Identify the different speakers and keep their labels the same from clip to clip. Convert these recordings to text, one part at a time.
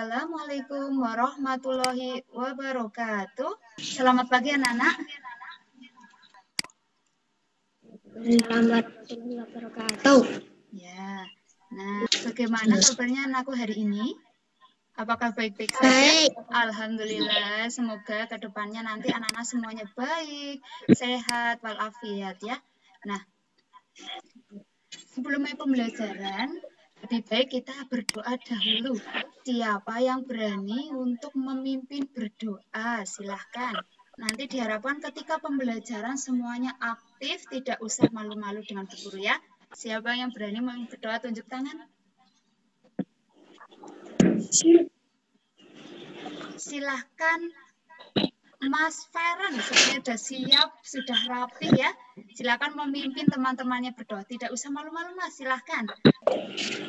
Speaker 1: Assalamualaikum warahmatullahi wabarakatuh. Selamat pagi anak-anak.
Speaker 2: Selamat warahmatullahi wabarakatuh.
Speaker 1: Ya, nah bagaimana kabarnya anakku hari ini? Apakah baik-baik saja?
Speaker 2: Baik.
Speaker 1: Alhamdulillah, semoga kedepannya nanti anak-anak semuanya baik, sehat, walafiat ya. Nah, sebelum mulai pembelajaran, lebih baik kita berdoa dahulu. Siapa yang berani untuk memimpin berdoa? Silahkan. Nanti diharapkan ketika pembelajaran semuanya aktif, tidak usah malu-malu dengan bu guru ya. Siapa yang berani memimpin berdoa, tunjuk tangan. Silahkan Mas Feren, sepertinya sudah siap, sudah rapi ya. Silahkan memimpin teman-temannya berdoa. Tidak usah malu-malu Mas, silahkan.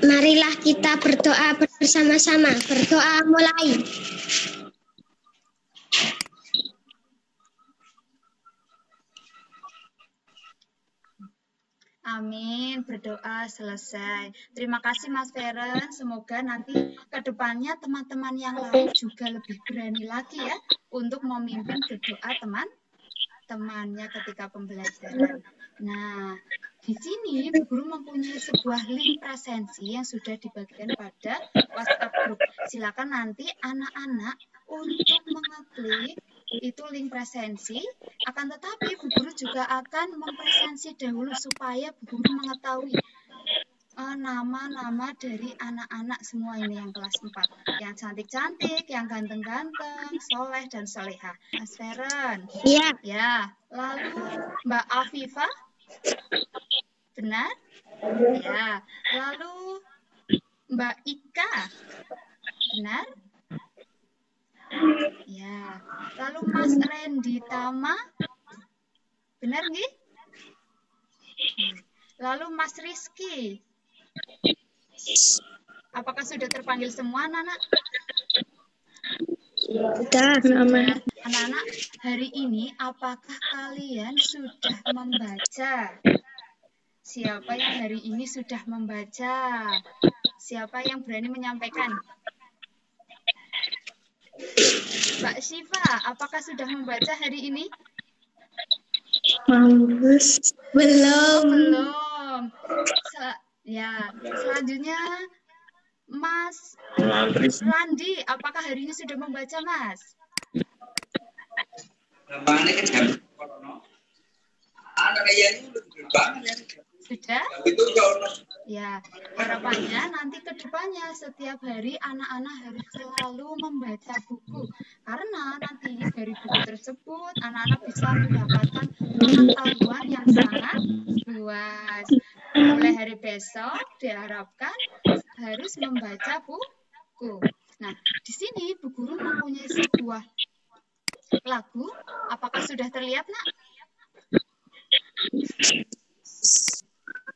Speaker 2: Marilah kita berdoa bersama-sama. Berdoa mulai.
Speaker 1: Amin, berdoa selesai. Terima kasih Mas Feren, semoga nanti ke depannya teman-teman yang lain juga lebih berani lagi ya untuk memimpin berdoa teman-temannya ketika pembelajaran. Nah, di sini Bu Guru mempunyai sebuah link presensi yang sudah dibagikan pada WhatsApp group. Silakan nanti anak-anak untuk mengeklik itu link presensi, akan tetapi Bu Guru juga akan mempresensi dahulu supaya Bu Guru mengetahui nama-nama dari anak-anak semua ini yang kelas 4. Yang cantik-cantik, yang ganteng-ganteng, soleh dan solehah. Mas Feren.
Speaker 2: Iya.
Speaker 1: Ya, lalu Mbak Afifa. Benar? Ya, lalu Mbak Ika. Benar? Ya, lalu Mas Randy Tama, benar nggih? Lalu Mas Rizky, apakah sudah terpanggil semua anak-anak?
Speaker 2: Sudah.
Speaker 1: Anak-anak, hari ini apakah kalian sudah membaca? Siapa yang hari ini sudah membaca? Siapa yang berani menyampaikan? Mbak Syifa, apakah sudah membaca hari ini?
Speaker 2: Belum.
Speaker 1: Belum. Selanjutnya Mas Randi, apakah hari ini sudah membaca, Mas? Sudah? Ya, harapannya nanti ke depannya setiap hari anak-anak harus selalu membaca buku. Karena nanti dari buku tersebut anak-anak bisa mendapatkan pengetahuan yang sangat luas. Mulai hari besok diharapkan harus membaca buku. Nah, di sini Bu Guru mempunyai sebuah lagu. Apakah sudah terlihat, Nak?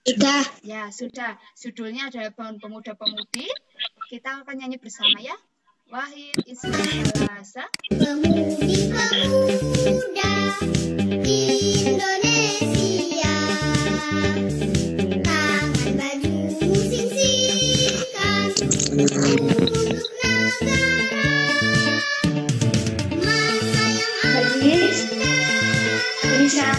Speaker 2: Sudah.
Speaker 1: Ya, sudah. Judulnya adalah Bangun Pemuda-Pemudi. Kita akan nyanyi bersama ya. Wahid Ismail Salasa.
Speaker 3: Pemudi-pemuda Indonesia, tangan baju singsikan untuk negara. Masa yang
Speaker 2: Bisa.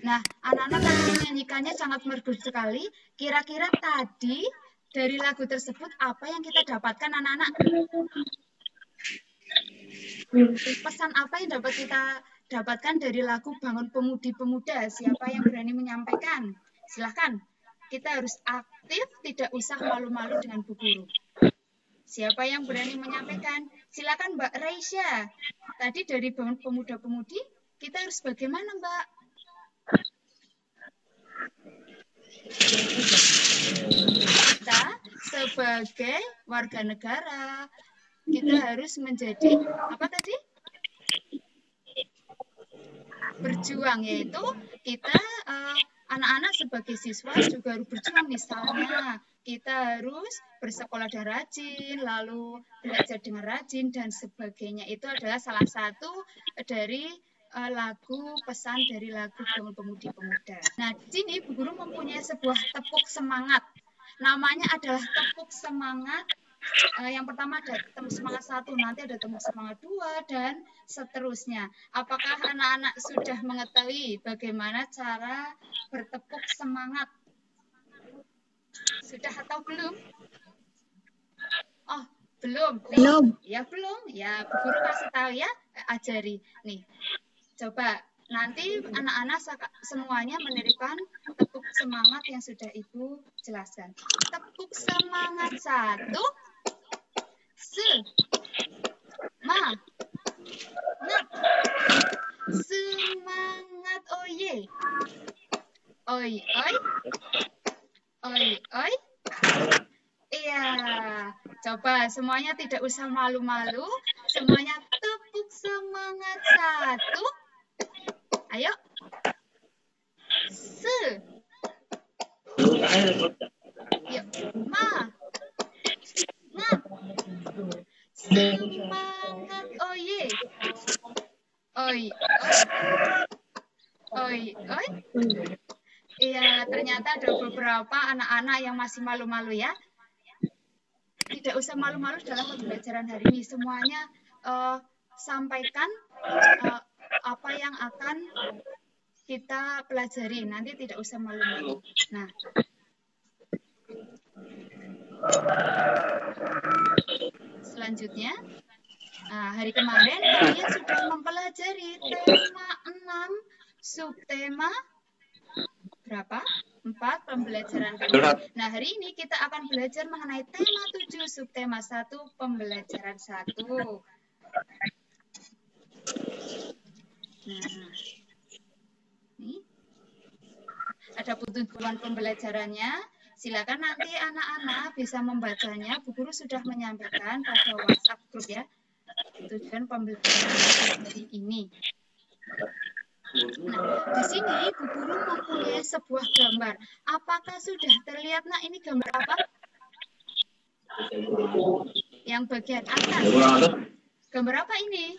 Speaker 1: Nah, anak-anak tadi menyanyikannya sangat merdu sekali. Kira-kira tadi dari lagu tersebut apa yang kita dapatkan anak-anak? Pesan apa yang dapat kita dapatkan dari lagu Bangun Pemudi-Pemuda? Siapa yang berani menyampaikan? Silahkan. Kita harus aktif, tidak usah malu-malu dengan Bu Guru. Siapa yang berani menyampaikan? Silakan Mbak Raisya. Tadi dari Bangun Pemuda-Pemudi, kita harus bagaimana, Mbak? Kita sebagai warga negara, kita harus menjadi apa tadi? Berjuang, yaitu kita anak-anak sebagai siswa juga harus berjuang. Misalnya kita harus bersekolah dan rajin, lalu belajar dengan rajin dan sebagainya. Itu adalah salah satu dari lagu pesan dari lagu Gaul Pemudi Pemuda. Nah, di sini Bu Guru mempunyai sebuah tepuk semangat. Namanya adalah tepuk semangat. Yang pertama ada tepuk semangat 1, nanti ada tepuk semangat 2, dan seterusnya. Apakah anak-anak sudah mengetahui bagaimana cara bertepuk semangat? Sudah atau belum? Oh, belum.
Speaker 2: Belum.
Speaker 1: Ya, belum. Ya, Bu Guru kasih tahu ya, ajari. Nih, coba nanti anak-anak semuanya menirukan tepuk semangat yang sudah Ibu jelaskan. Tepuk semangat 1. Semangat. Semangat, oye. Oi, oi. Oi, oi. Iya. Coba semuanya tidak usah malu-malu. Semuanya tepuk semangat 1. Ayo. Yuk. Semangat, oye. Oi, oi. Oi, oi. Iya, ternyata ada beberapa anak-anak yang masih malu-malu ya. Tidak usah malu-malu dalam pembelajaran hari ini. Semuanya sampaikan apa yang akan kita pelajari. Nanti tidak usah malu-malu. Nah, selanjutnya, hari kemarin kalian sudah mempelajari tema 6, subtema berapa? 4, pembelajaran kedua. Nah, hari ini kita akan belajar mengenai tema 7, subtema 1, pembelajaran 1. Nah, ini ada tujuan pembelajarannya. Silakan nanti anak-anak bisa membacanya. Bu Guru sudah menyampaikan pada WhatsApp grup ya. Tujuan pembelajaran hari ini. Nah, di sini Bu Guru mempunyai sebuah gambar. Apakah sudah terlihat? Nah, ini gambar apa? Yang bagian atas. Gambar apa ini?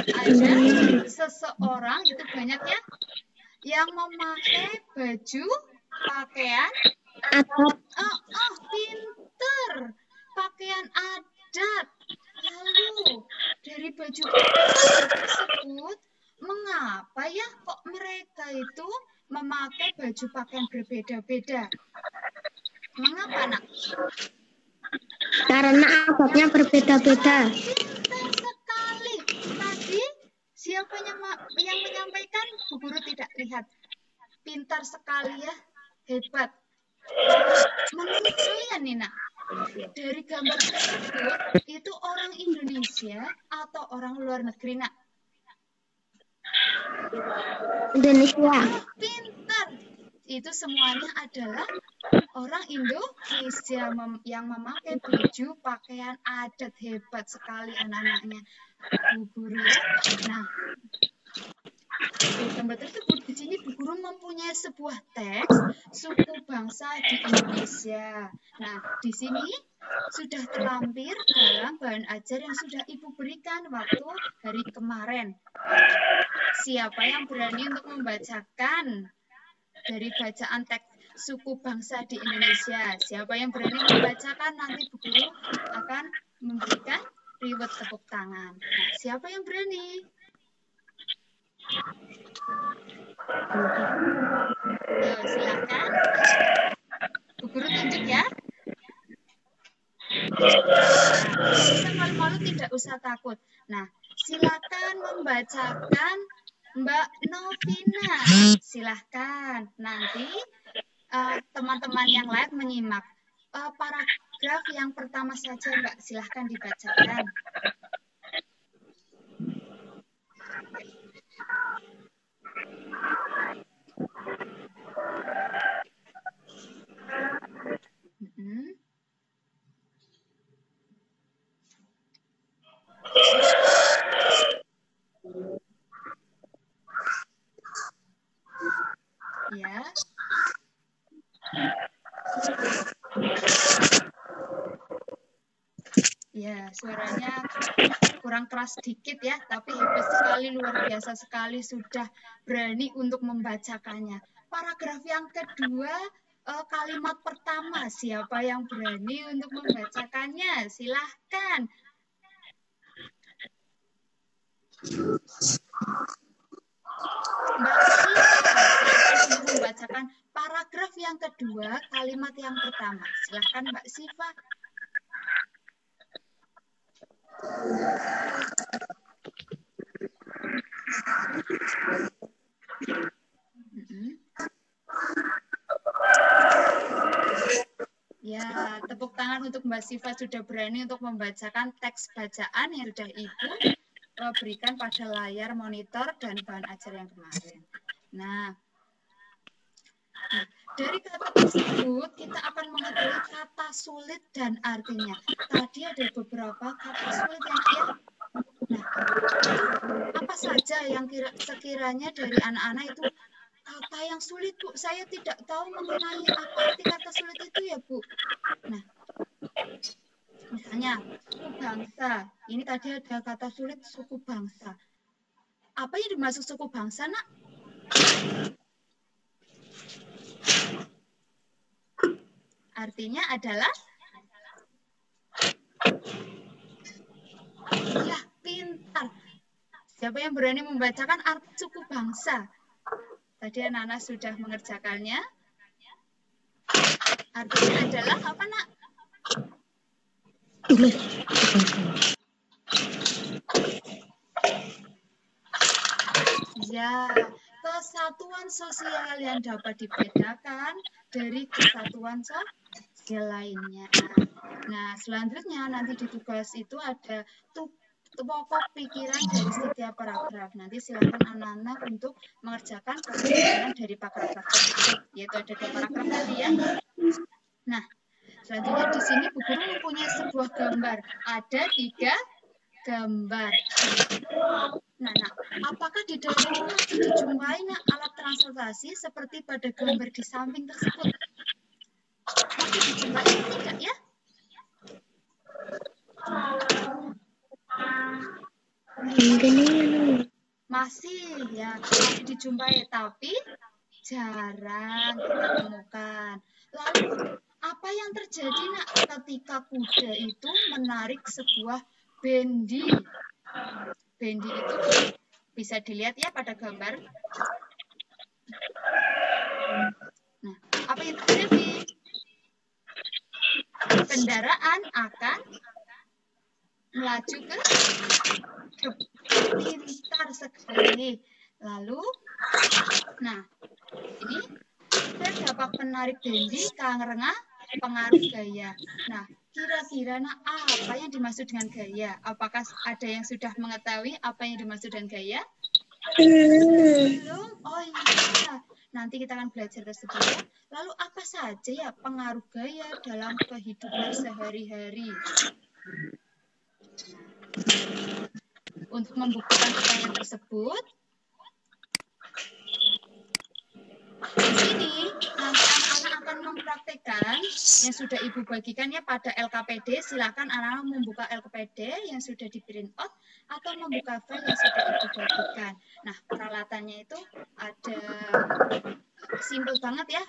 Speaker 1: Ada seseorang, itu banyak ya, yang memakai baju pakaian adat. Pinter. Pakaian adat. Lalu dari baju pakaian tersebut, mengapa ya kok mereka itu memakai baju pakaian berbeda-beda? Mengapa, Nak?
Speaker 2: Karena adatnya berbeda-beda.
Speaker 1: Pintar sekali. Tadi siapa yang menyampaikan? Bu Guru tidak lihat. Pintar sekali ya, hebat. Menurut kalian nih, Nak, dari gambar tersebut itu orang Indonesia atau orang luar negeri, Nak?
Speaker 2: Indonesia.
Speaker 1: Pintar. Itu semuanya adalah orang Indonesia yang memakai baju pakaian adat. Hebat sekali anak-anaknya Bu Guru. Nah, di gambar tersebut di sini Bu Guru mempunyai sebuah teks suku bangsa di Indonesia. Nah, di sini sudah terlampir dalam bahan ajar yang sudah Ibu berikan waktu hari kemarin. Siapa yang berani untuk membacakan dari bacaan teks suku bangsa di Indonesia? Siapa yang berani membacakan? Nanti Bu Guru akan memberikan reward tepuk tangan. Nah, siapa yang berani? Yo, silakan. Bu Guru tunjuk ya. Nah, tidak usah malu-malu, tidak usah takut. Nah, silakan membacakan Mbak Novina. Silahkan. Nanti teman-teman yang lain menyimak. Paragraf yang pertama saja, Mbak. Silahkan dibacakan. suaranya kurang keras sedikit ya, tapi hebat sekali, luar biasa sekali sudah berani untuk membacakannya. Paragraf yang kedua, kalimat pertama, siapa yang berani untuk membacakannya? Silahkan. Mbak Siva, silahkan untuk membacakan paragraf yang kedua, kalimat yang pertama. Silahkan Mbak Siva. Ya, tepuk tangan untuk Mbak Siva sudah berani untuk membacakan teks bacaan yang sudah Ibu berikan pada layar monitor dan bahan ajar yang kemarin. Nah, dari kata tersebut kita akan mengetahui kata sulit dan artinya. Tadi ada beberapa kata sulit yang Nah, apa saja yang sekiranya dari anak-anak itu kata yang sulit, Bu? Saya tidak tahu mengenai apa arti kata sulit itu ya, Bu. Nah, misalnya suku bangsa. Ini tadi ada kata sulit suku bangsa. Apa yang dimaksud suku bangsa, Nak? Artinya adalah ya, pintar. Siapa yang berani membacakan arti suku bangsa? Tadi anak-anak sudah mengerjakannya. Artinya adalah apa, Nak? Ya, kesatuan sosial yang dapat dibedakan dari kesatuan sosial lainnya. Nah, selanjutnya nanti di tugas itu ada pokok pikiran dari setiap paragraf. Nanti silakan anak-anak untuk mengerjakan pokok dari paragraf tersebut, yaitu ada 2 paragraf tadi ya. Nah, selanjutnya di sini Bu Guru mempunyai sebuah gambar. Ada 3 gambar. Nah, apakah di dalam ini masih dijumpai alat transportasi seperti pada gambar di samping tersebut? Masih dijumpai atau tidak ya? Masih ya, masih dijumpai, tapi jarang kita temukan. Lalu apa yang terjadi ketika kuda itu menarik sebuah bendi? Bendi itu bisa dilihat ya pada gambar. Nah, apa yang terjadi? Kendaraan akan melaju ke pintar sekali. Lalu, nah, ini kita dapat menarik bendi karena pengaruh gaya. Nah, kira-kira apa yang dimaksud dengan gaya? Apakah ada yang sudah mengetahui apa yang dimaksud dengan gaya? Belum? Oh iya. Nanti kita akan belajar tersebut ya. Lalu apa saja ya pengaruh gaya dalam kehidupan sehari-hari? Untuk membuktikan pertanyaan tersebut, di sini nanti anak-anak akan mempraktekkan yang sudah Ibu bagikan ya pada LKPD. Silakan anak-anak membuka LKPD yang sudah di print out atau membuka file yang sudah Ibu bagikan. Nah, peralatannya itu ada simpel banget ya.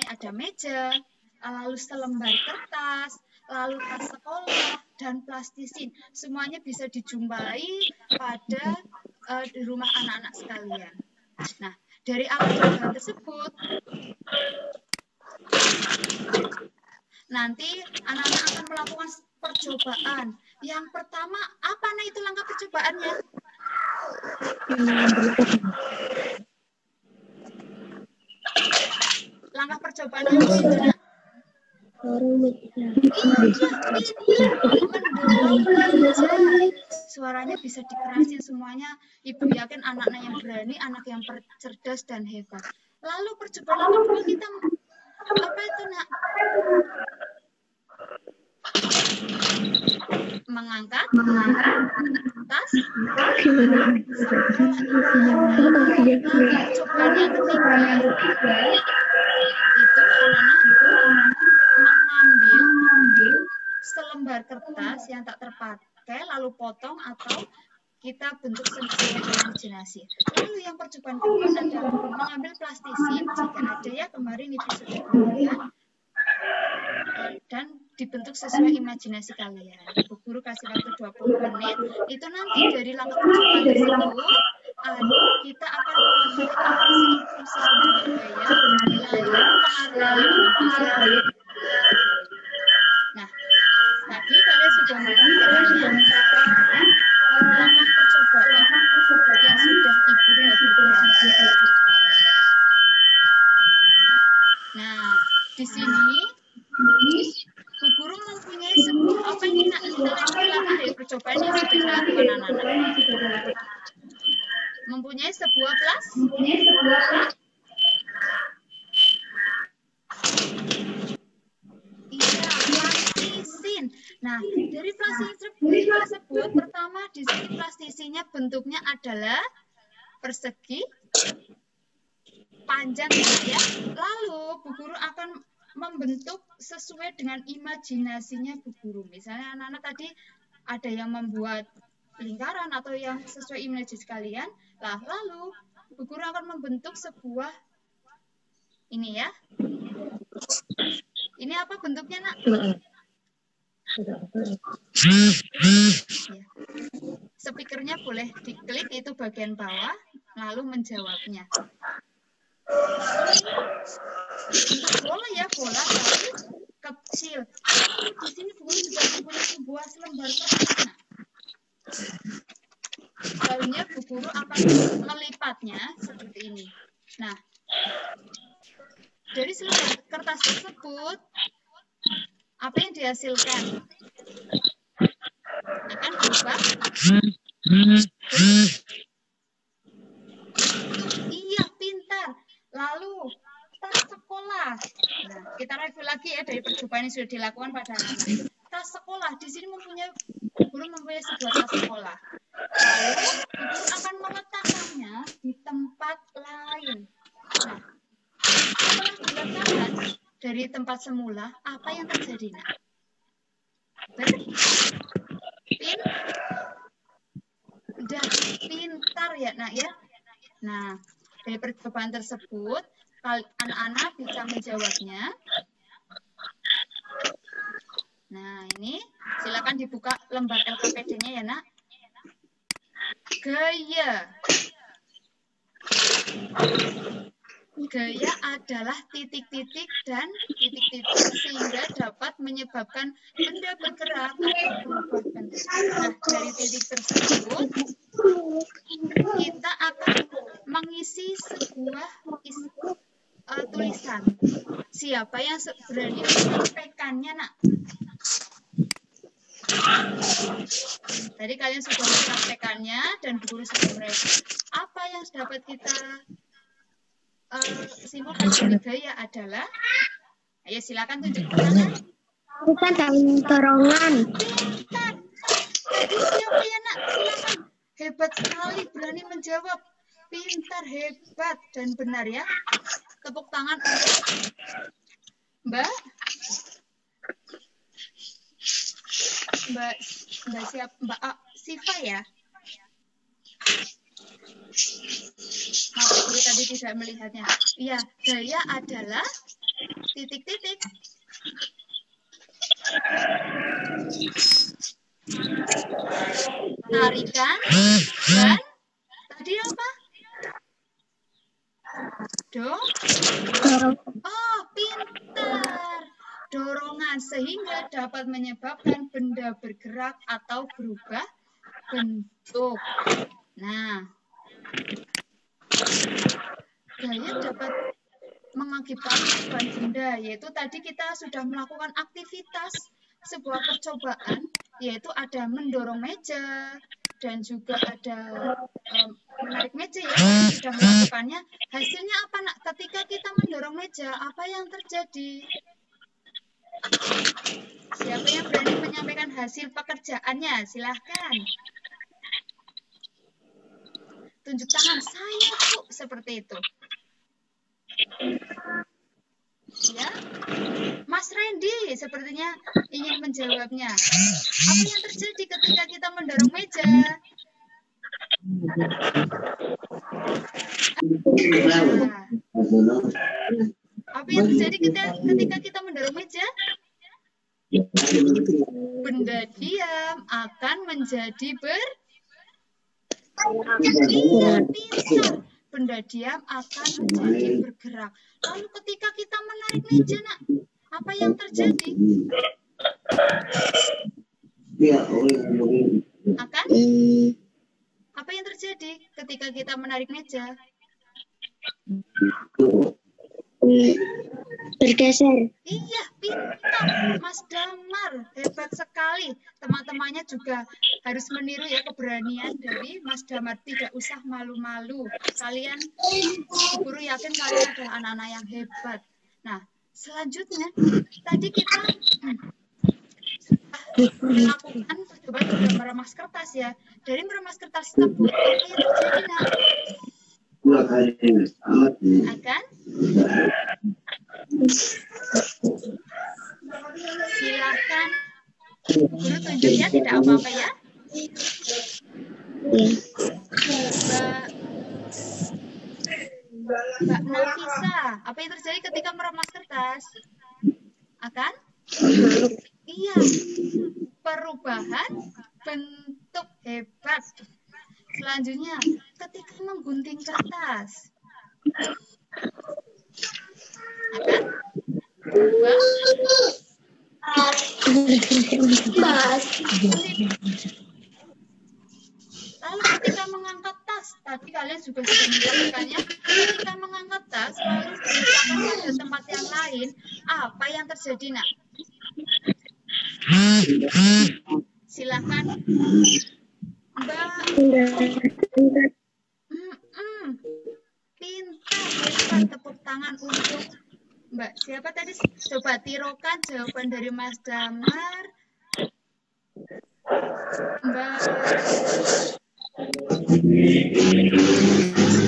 Speaker 1: Ada meja, lalu selembar kertas, lalu tas sekolah, dan plastisin. Semuanya bisa dijumpai pada di rumah anak-anak sekalian. Nah, dari alat tersebut, nanti anak-anak akan melakukan percobaan. Yang pertama, apa itu langkah percobaannya? Langkah percobaannya apa itu, Nak? Suaranya bisa dikerasin semuanya. Ibu yakin anak-anak yang berani, anak yang cerdas dan hebat. Lalu percobaan yang kedua kita apa itu, Nak? Mengangkat tas. Percobaan yang ketiga itu anak-anak mengambil selembar lembar kertas yang tak terpakai lalu potong atau kita bentuk sesuai imajinasi. Lalu yang percobaan kedua adalah mengambil plastisin jika ada ya kemarin Ibu sudah berikan dan dibentuk sesuai imajinasi kalian. Bu Guru kasih waktu 20 menit. Itu nanti dari langkah percobaan tersebut kita akan mengaplikasi inklusi budaya melalui penghargaan. Nah, tadi kalian sudah mempraktikkannya langkah percobaan yang sudah Ibu berikan. Nah, di sini Bu Guru mempunyai sebuah apa ini nak kita lagi dari percobaan yang sudah dilakukan anak-anak. Mempunyai sebuah plastisin. Nah, dari plastisin tersebut pertama di sini plastisinya bentuknya adalah persegi panjang ya. Lalu Bu Guru akan membentuk sesuai dengan imajinasinya Bu Guru. Misalnya anak-anak tadi ada yang membuat lingkaran atau yang sesuai imajinasi kalian. Lah, lalu Bu Guru akan membentuk sebuah ini ya. Ini apa bentuknya, Nak? Ya. Speakernya boleh diklik itu bagian bawah, lalu menjawabnya. Untuk bola ya, bola tapi kecil. Di sini Bu Guru juga mempunyai sebuah lembar kertas. Lalunya Bu Guru akan melipatnya seperti ini. Nah, dari selembar kertas tersebut, apa yang dihasilkan? Akan berubah. Iya, pintar. Lalu, tas sekolah. Nah, kita review lagi ya dari percobaan yang sudah dilakukan pada anak-anak. Tas sekolah, di sini guru mempunyai sebuah tas sekolah. Lalu, guru akan meletakkannya di tempat lain. Nah, setelah diletakkan dari tempat semula, apa yang terjadi, Nak? Pintar ya, Nak ya. Nah, dari percobaan tersebut, anak-anak bisa menjawabnya. Nah, ini silakan dibuka lembar LKPD-nya ya, Nak. Gaya. Gaya adalah titik-titik dan titik-titik sehingga dapat menyebabkan benda bergerak atau berubah bentuk. Nah, dari titik tersebut kita akan mengisi sebuah tulisan. Siapa yang berani menyampaikannya, Nak? Tadi kalian sudah menyampaikannya dan guru sudah mereview. Apa yang dapat kita simpulkan dari gaya adalah, ayo silakan tunjuk tangan.
Speaker 2: Bukan dalam dorongan.
Speaker 1: Pintar. Siapa ya, Nak? Silakan. Hebat sekali, berani menjawab. Pintar, hebat, dan benar ya. Tepuk tangan untuk Mbak Siva ya. Maaf, guru tadi tidak melihatnya. Iya, gaya adalah titik-titik. Tarikan dan tadi apa? Oh, pintar. Dorongan sehingga dapat menyebabkan benda bergerak atau berubah bentuk. Nah, gaya dapat mengakibatkan benda, yaitu tadi kita sudah melakukan aktivitas sebuah percobaan, yaitu ada mendorong meja dan juga ada menarik meja ya, sudah melakukannya. Hasilnya apa, Nak? Ketika kita mendorong meja, apa yang terjadi? Siapa yang berani menyampaikan hasil pekerjaannya? Silahkan. Tunjuk tangan, saya Bu, seperti itu. Ya, Mas Randy sepertinya ingin menjawabnya. Apa yang terjadi ketika kita mendorong meja? Nah, apa yang terjadi ketika kita mendorong meja? Benda diam akan menjadi Iya, pintar. Benda diam akan menjadi bergerak. Lalu ketika kita menarik meja, nak, apa yang terjadi? Akan? Apa yang terjadi ketika kita menarik meja?
Speaker 2: Bergeser.
Speaker 1: Iya, pintar. Mas Damar, hebat sekali. Teman-temannya juga harus meniru ya keberanian dari Mas Damar. Tidak usah malu-malu. Kalian, guru yakin kalian adalah anak-anak yang hebat. Nah, selanjutnya, tadi kita melakukan percobaan juga meremas kertas ya. Dari meremas kertas tersebut, apa yang terjadi, nak? Akan? Silakan. Guru tunjuk ya, tidak apa-apa ya. Mbak Nafisa, apa yang terjadi ketika meremas kertas? Akan? Iya. Perubahan bentuk, hebat. Selanjutnya, ketika menggunting kertas. Akan? Berubah? Lalu ketika mengangkat tas, tadi kalian juga sudah melakukannya. Ketika mengangkat tas, lalu diletakkan pada tempat yang lain, apa yang terjadi, nak? Silakan, Mbak. Pintar, hebat. Tepuk tangan untuk Mbak. Siapa tadi? Coba tirokan jawaban dari Mas Damar. Mbak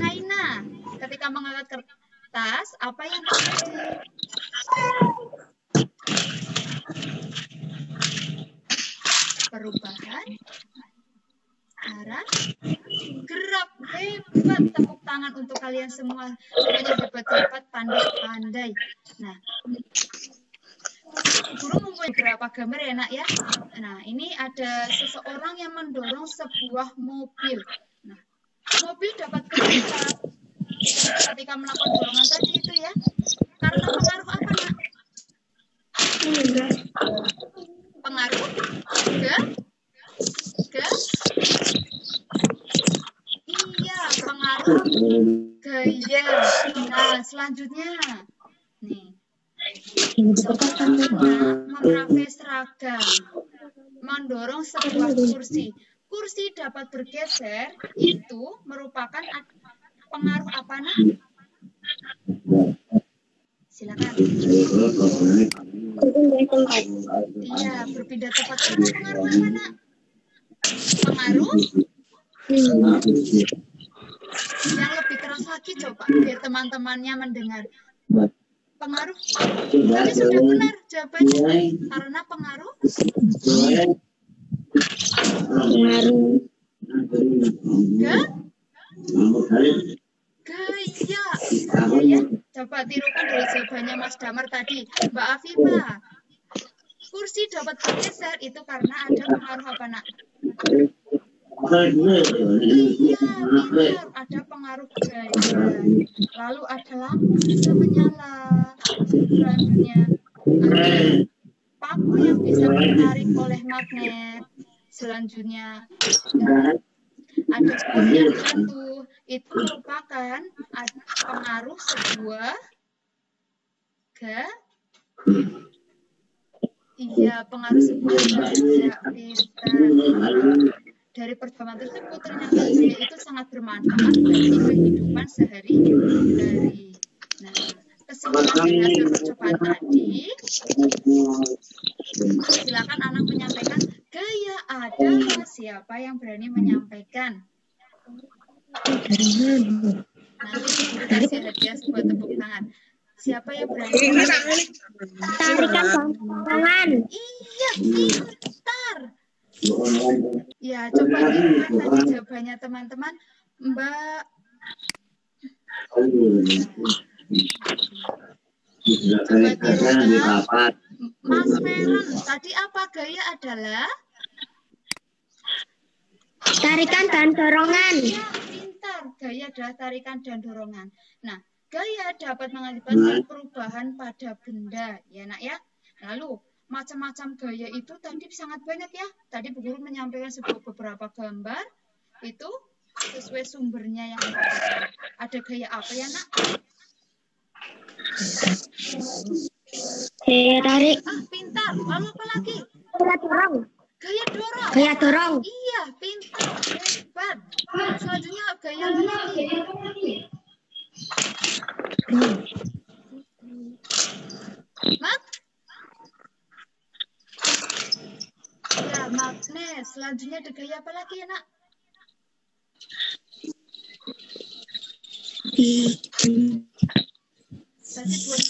Speaker 1: Haina, ketika mengangkat kertas, apa yang terjadi? Perubahan arah gerak, hebat. Tepuk tangan untuk kalian semua. Semuanya hebat-hebat, pandai-pandai. Nah, guru mempunyai beberapa gambar ya, nak ya. Nah, ini ada seseorang yang mendorong sebuah mobil. Nah, mobil dapat bergerak ketika melakukan dorongan tadi itu ya. Karena pengaruh apa, nak? Pengaruh iya, pengaruh gaya. Nah, selanjutnya nih, memakai seragam, mendorong sebuah kursi. Kursi dapat bergeser, itu merupakan pengaruh apa, nak? Silakan. Iya, berpindah tempat itu pengaruh apa, nak? Pengaruh yang lebih keras lagi, coba biar teman-temannya mendengar. Pengaruh tadi sudah benar jawabannya, karena pengaruh gaya. Ya, coba tirukan dari jawabannya Mas Damar tadi. Mbak Afifah, kursi dapat bergeser itu karena ada pengaruh apa, nak? Iya, benar. Ada pengaruh gaya. Lalu ada lampu bisa menyala. Selanjutnya ada paku yang bisa ditarik oleh magnet. Selanjutnya ada spot yang jatuh. Itu merupakan pengaruh sebuah pengaruh sebuah gaya. Dari percobaan tersebut ternyata gaya itu sangat bermanfaat bagi kehidupan sehari-hari. Nah, kesimpulan dari hasil percobaan tadi, silakan anak menyampaikan gaya adalah siapa yang berani menyampaikan. Nanti guru kasih hadiah sebuah tepuk tangan. Siapa yang berani menjawab?
Speaker 2: Tarikan tangan.
Speaker 1: Iya, pintar. Ya, coba lihat tadi jawabannya teman-teman. Mbak coba dilihat. Mas Feren, tadi apa gaya adalah?
Speaker 2: Tarikan dan dorongan.
Speaker 1: Ya, pintar. Gaya adalah tarikan dan dorongan. Nah, gaya dapat mengakibatkan perubahan pada benda, ya nak ya. Lalu, macam-macam gaya itu tadi sangat banyak ya. Tadi Bu Guru menyampaikan beberapa gambar, itu sesuai sumbernya yang ada gaya apa ya nak?
Speaker 2: Gaya tarik.
Speaker 1: Pintar. Lalu apa lagi?
Speaker 2: Gaya dorong.
Speaker 1: Gaya dorong.
Speaker 2: Gaya dorong.
Speaker 1: Iya, pintar. Hebat. Selanjutnya gaya apa lagi? Mat? Ya, magnet. Selanjutnya ada gaya apa lagi ya, nak? Tadi buat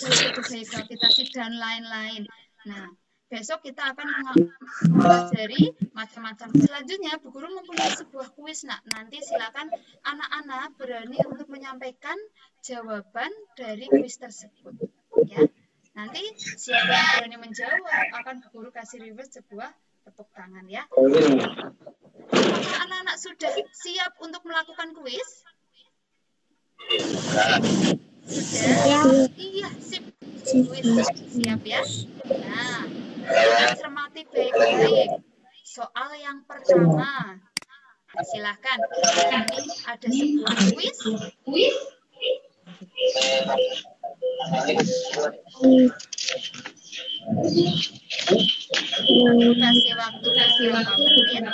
Speaker 1: gaya gravitasi dan lain-lain. Nah, besok kita akan mempelajari macam-macam. Selanjutnya, Bu Guru mempunyai sebuah kuis, nak. Nanti silakan anak-anak berani untuk menyampaikan jawaban dari kuis tersebut. Ya, nanti siapa yang berani menjawab akan Bu Guru kasih reward sebuah tepuk tangan ya. Apakah anak-anak sudah siap untuk melakukan kuis? Sudah? Iya, sip. Kuis siap ya. Nah, kita cermati baik-baik. Soal yang pertama. Silahkan. Ini ada sebuah kuis. Kasih waktu beberapa menit.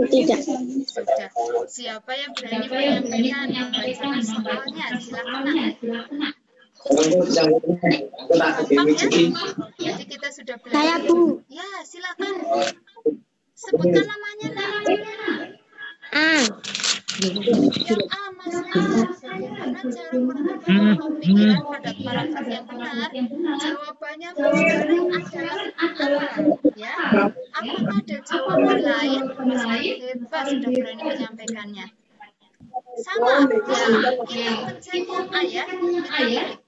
Speaker 2: Tidak.
Speaker 1: Sudah. Siapa yang berani menyampaikan membacakan soalnya? Silakan. Gampang ya? Jadi kita sudah belajar.
Speaker 2: Saya Bu.
Speaker 1: Ya, silakan. Sebutkan namanya, nak. Yang A, Mas Feren. Bagaimana cara menentukan pemikiran pada paragraf yang benar? Jawabannya Mas Feren adalah A. Ya. Apakah ada jawaban lain? Mas Feren hebat sudah berani menyampaikannya. Sama, ya. Kita pencet yang A ya.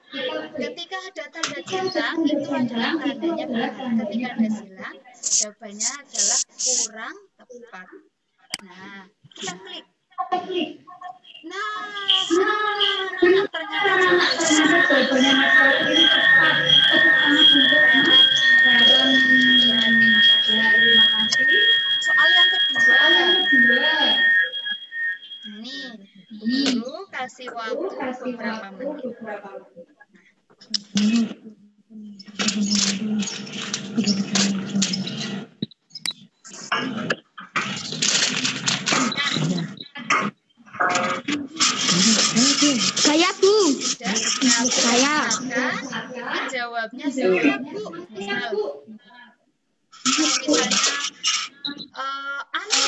Speaker 1: Ketika ada tanda centang, itu adalah tandanya benar. Ketika ada silang, jawabannya adalah kurang tepat. Nah, kita klik. Nah, ternyata jawabannya tepat. Soal yang kedua. Ini, Guru kasih waktu beberapa menit.
Speaker 2: Saya Bu.
Speaker 1: Saya. Jawabnya siapa Bu? Misalnya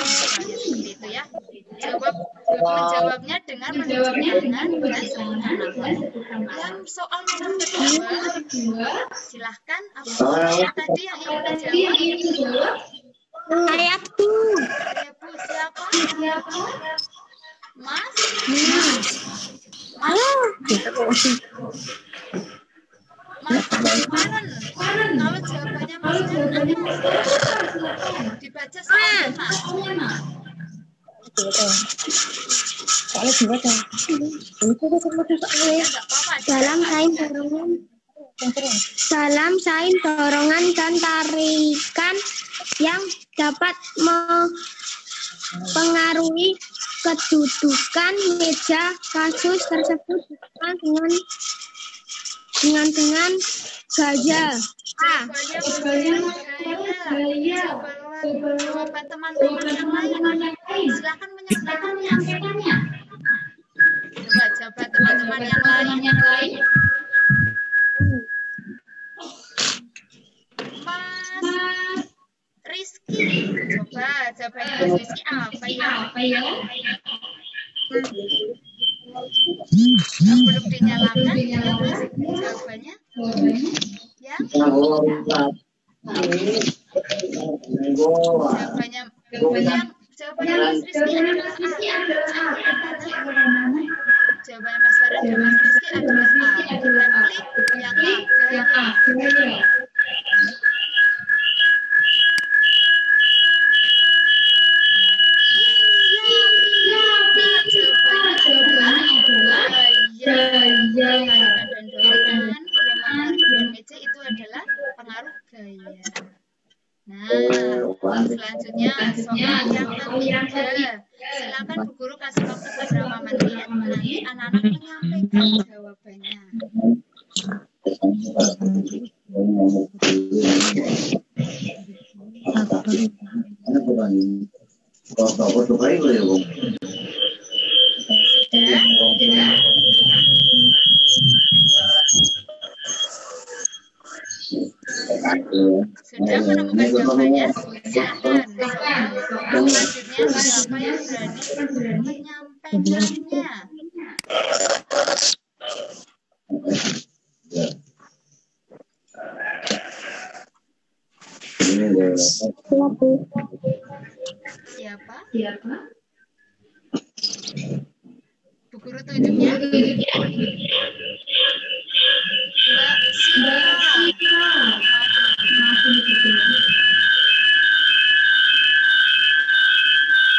Speaker 1: seperti itu ya. Menjawabnya dengan menunjuk tangan dan sebutkan nama. Yang soal nomor kedua, silahkan apa tadi yang ingin menjawab?
Speaker 2: Saya Bu.
Speaker 1: Saya Bu, siapa? Mas? Mas Feren. Kalau jawabannya Mas Feren apa? Dibaca soalnya, Mas.
Speaker 2: Dalam sains dorongan dan tarikan yang dapat mempengaruhi kedudukan meja kasus tersebut dengan gaya.
Speaker 1: Jawaban teman-teman yang lain. Silakan menyampaikannya. Coba jawaban teman-teman yang lain. Mas Coba jawabannya Mas Rizky apa ya? Belum dinyalakan ya Mas jawabannya? Ya? Jawabannya Mas Rizky adalah A. Jawabannya Mas Farhan dan Mas Rizky adalah A. Kita klik yang A. Gaya. Selanjutnya soal yang ketiga. Silakan Bu Guru kasih waktu beberapa menit. Nanti anak-anak menyampaikan jawabannya. Sudah menemukan jawabannya? Silakan. Selanjutnya siapa yang berani menyampaikannya? Siapa? Bu Guru tunjuknya. Mbak Sita.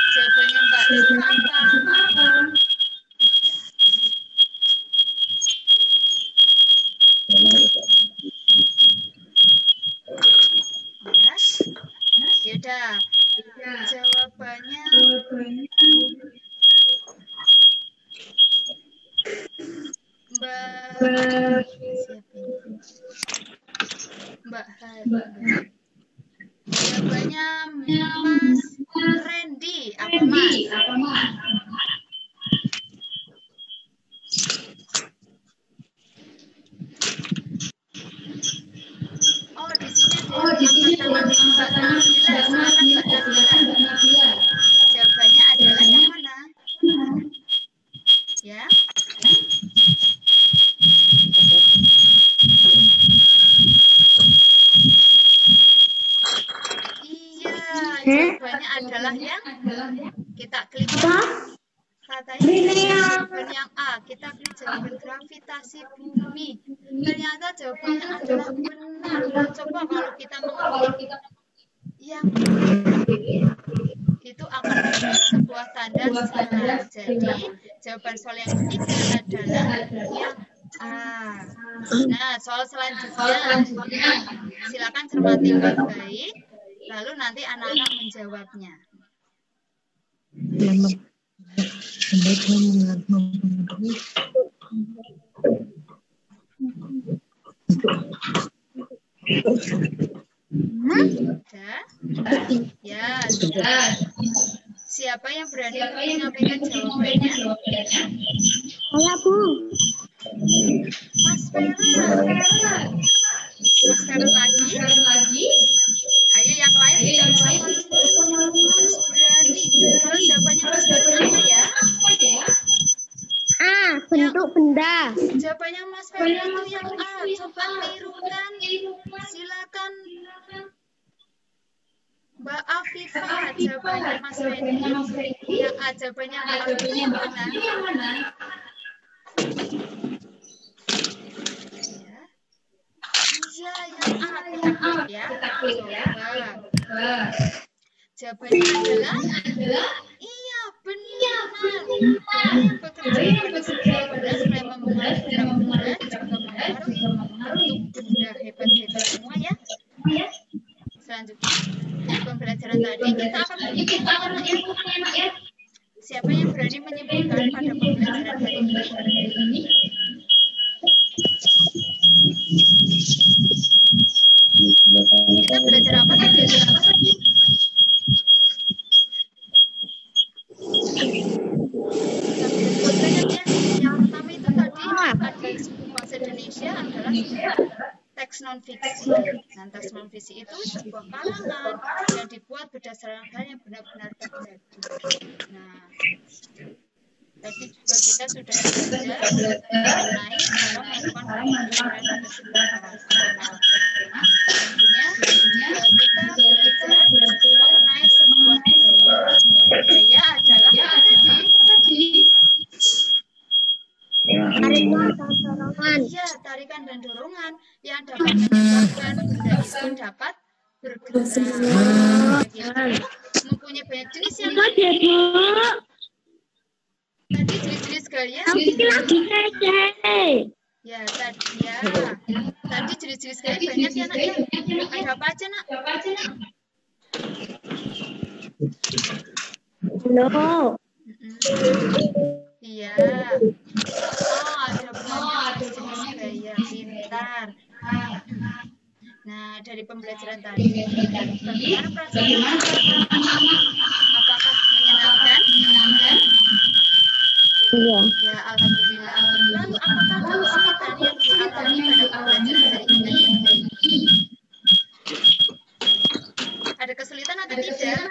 Speaker 1: Jawabannya Mbak Sita apa? Ya udah. Jawabannya Mbak Hari. Jawabannya Mas Randy. Apa Mas? Oh, di sini ada Mbak Nabila. Silakan Mbak Nabila. Jawabannya adalah yang mana? Ya. Jawabannya adalah yang kita klik katanya jawaban yang A. Kita klik jawaban gravitasi bumi. Ternyata jawabannya adalah benar. Coba kalau kita mengklik yang itu akan muncul sebuah tanda salah. Jadi jawaban soal yang ketiga adalah yang A. Nah, soal selanjutnya silakan cermati baik-baik. Lalu nanti anak-anak menjawabnya. Sudah? Ya, sudah. Siapa yang berani menyampaikan jawabannya?
Speaker 2: Saya, Bu.
Speaker 1: Mas Farhan. Mas Farhan lagi. Ayo yang lain harus berani. Kalau jawabannya Mas Farhan apa ya?
Speaker 2: A. Bentuk benda.
Speaker 1: Jawabannya Mas Farhan itu yang A. Coba tirukan. Silakan Mbak Afifah. Jawabannya Mas Farhan yang A. Jawabannya Mbak Afifah yang mana? Iya, yang A. Kita klik ya. Coba. Jawabannya adalah iya, benar. Yang bekerja pada sebuah benda selain membuat benda juga mempengaruhi bentuk benda hebat-hebat semua ya. Selanjutnya, di pembelajaran tadi kita akan menyebutkan ya. Siapa yang berani menyebutkan pada pembelajaran hari ini? Kita belajar apa tadi? Yang pertama itu tadi ada suku bangsa Indonesia adalah teks teks non-fiksi. Nah, teks non-fiksi itu sebuah karangan yang dibuat berdasarkan hal yang benar-benar terjadi. Nah, tadi juga kita sudah belajar mengenai cara melakukan pembelajaran pada sebuah karangan. Nah, selanjutnya kita belajar mengenai sebuah gaya. Gaya adalah apa tadi?
Speaker 2: Tarikan dan dorongan.
Speaker 1: Iya, tarikan dan dorongan yang dapat menyebabkan benda itu dapat bergerak. Gitu. Mempunyai banyak jenis yang
Speaker 2: Apa dia, Bu?
Speaker 1: tadi jenis-jenis gaya.
Speaker 2: Tapi lagi kece.
Speaker 1: Ya, tadi jenis-jenis gaya banyak ya, Nak ya. Ada apa aja, Nak?
Speaker 2: Loh.
Speaker 1: Iya. Oh, ada banyak jenis gaya, pintar. Nah, dari pembelajaran tadi, bagaimana perasaan? Apakah menyenangkan?
Speaker 2: Iya.
Speaker 1: Ya, alhamdulillah. Lalu, apakah ada kesulitan yang dialami pada pembelajaran hari ini? Ada kesulitan atau tidak?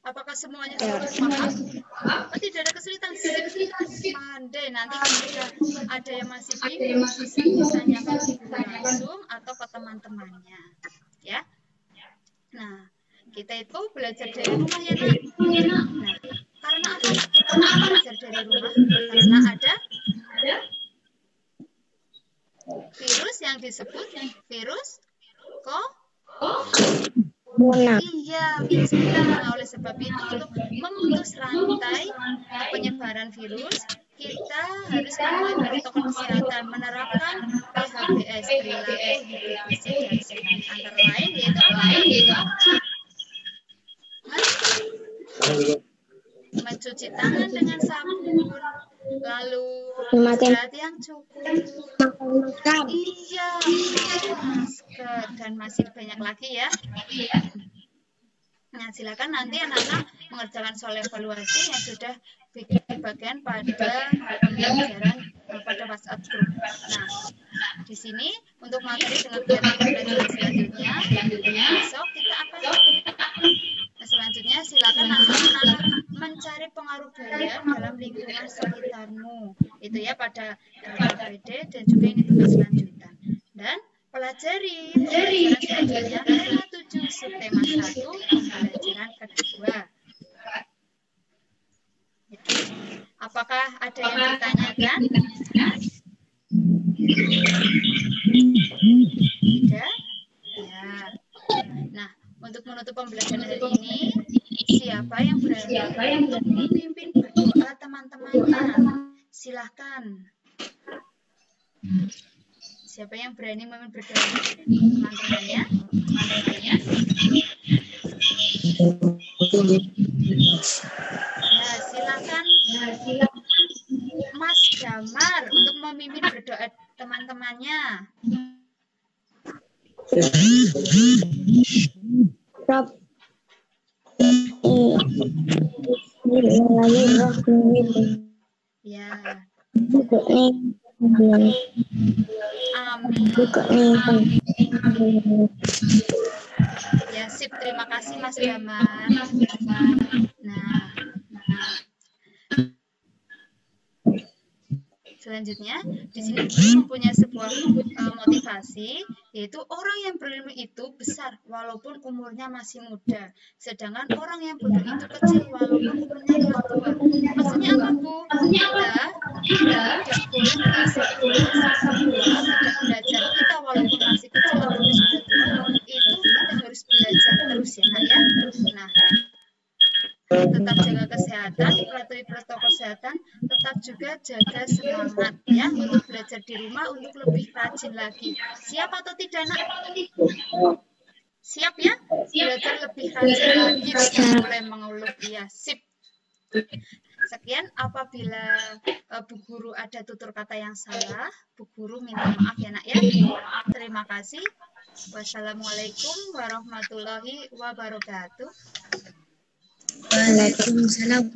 Speaker 1: Apakah semuanya sudah paham? Oh, tidak ada kesulitan. Pandai. Nanti jika ada yang masih bingung, bisa tanyakan ke guru langsung atau ke teman-temannya. Ya. Nah, kita itu belajar dari rumah ya, Nak. Nah, karena apa kita belajar dari rumah? Karena ada virus yang disebut virus
Speaker 2: Corona.
Speaker 1: Iya, virus corona. Oleh sebab itu, untuk memutus rantai penyebaran virus, kita harus memulai protokol kesehatan, menerapkan PHBS, perilaku hidup bersih dan sehat. Antara lain yaitu apa? Mencuci tangan dengan sabun, lalu istirahat yang cukup.
Speaker 2: Makan.
Speaker 1: Iya, masker dan masih banyak lagi ya. Nah, silakan nanti anak-anak mengerjakan soal evaluasi yang sudah dibagikan pada pembelajaran pada WhatsApp group. Nah, di sini untuk materi dengan kegiatan pembelajaran selanjutnya, besok kita akan selanjutnya silakan anak-anak mencari pengaruh gaya dalam lingkungan sekitarmu. Itu ya pada KPD dan juga ini tugas lanjutan. Dan pelajari pembelajaran selanjutnya tema 7 subtema 1 pembelajaran kedua. Apakah ada yang ditanyakan? Tidak? Ya. Nah, untuk menutup pembelajaran hari ini, siapa yang berani untuk memimpin berdoa teman-temannya? Silahkan. Siapa yang berani memimpin berdoa teman-temannya? Ya, silakan. Mas Damar untuk memimpin berdoa teman-temannya.
Speaker 2: Rob.
Speaker 1: Ya. Amin. Ya, sip. Terima kasih Mas Damar. Nah. Selanjutnya, di sini guru mempunyai sebuah motivasi, yaitu orang yang berilmu itu besar walaupun umurnya masih muda, sedangkan orang yang bodoh itu kecil walaupun umurnya telah tua. Maksudnya apa, Bu? Kita tidak boleh merasa tidak belajar. Kita walaupun masih kecil atau sudah tua, itu kita harus belajar terus ya, Nak ya. Nah, tetap jaga kesehatan, patuhi protokol kesehatan, tetap juga jaga semangat ya untuk belajar di rumah untuk lebih rajin lagi. Siap atau tidak, Nak? Siap ya? Belajar lebih rajin lagi, sudah mulai mengeluh ya. Sip. Sekian, apabila Bu Guru ada tutur kata yang salah, Bu Guru minta maaf ya, Nak ya. Terima kasih. Wassalamualaikum warahmatullahi wabarakatuh.
Speaker 2: Waalaikumsalam.